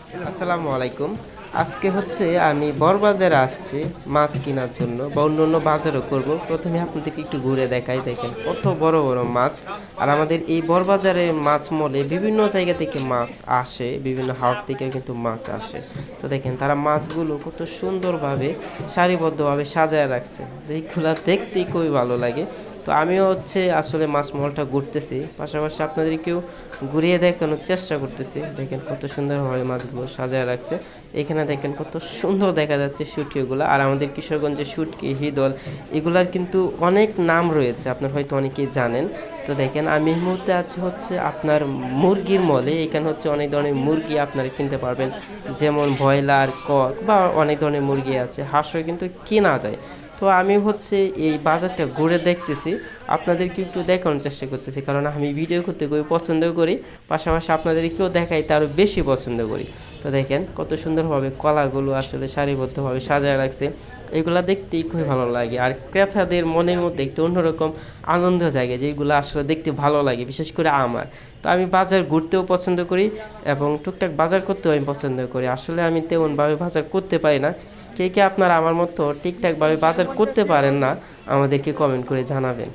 আসসালামু আলাইকুম। আজকে হচ্ছে আমি বড়বাজারে আসছি মাছ কেনার জন্য বা অন্যান্য বাজারও করব। প্রথমে আপনাদেরকে একটু ঘুরে দেখাই। দেখেন কত বড়, বড় মাছ। আর আমাদের এই বড়বাজারে মাছ মলে বিভিন্ন জায়গা থেকে মাছ আসে, বিভিন্ন হাট থেকেও কিন্তু মাছ আসে। তো দেখেন তারা মাছগুলো কত সুন্দরভাবে সারিবদ্ধভাবে সাজায় রাখছে। যেইগুলা দেখতেই খুবই ভালো লাগে। তো আমিও হচ্ছে আসলে মাছ মহলটা ঘুরতেছি, পাশাপাশি আপনাদেরকেও ঘুরিয়ে দেখানোর চেষ্টা করতেছি। দেখেন কত সুন্দরভাবে মাছগুলো সাজায় রাখছে। এখানে দেখেন কত সুন্দর দেখা যাচ্ছে শুটকিগুলো। আর আমাদের কিশোরগঞ্জের শুটকি, হিদল এগুলার কিন্তু অনেক নাম রয়েছে, আপনার হয়তো অনেকেই জানেন। তো দেখেন আমি এই মুহূর্তে আছি হচ্ছে আপনার মুরগির মলে। এখানে হচ্ছে অনেক ধরনের মুরগি আপনারা কিনতে পারবেন, যেমন ব্রয়লার, কক বা অনেক ধরনের মুরগি আছে, হাঁসও কিন্তু কেনা যায়। তো আমি হচ্ছে এই বাজারটা ঘুরে দেখতেছি, আপনাদেরকে একটু দেখানোর চেষ্টা করতেছি, কারণ আমি ভিডিও করতে খুবই পছন্দ করি, পাশাপাশি আপনাদেরকেও দেখাইতে আরও বেশি পছন্দ করি। তো দেখেন কত সুন্দরভাবে কলাগুলো আসলে সারিবদ্ধভাবে সাজায় রাখছে, এগুলা দেখতেই খুবই ভালো লাগে। আর ক্রেতাদের মনের মধ্যে একটু অন্যরকম আনন্দ জাগে, যেগুলো আসলে দেখতে ভালো লাগে, বিশেষ করে আমার। তো আমি বাজার ঘুরতেও পছন্দ করি এবং টুকটাক বাজার করতেও আমি পছন্দ করি। আসলে আমি তেমনভাবে বাজার করতে পারি না। কে কে আপনারা আমার মতো ঠিকঠাকভাবে বাজার করতে পারেন না, আমাদেরকে কমেন্ট করে জানাবেন।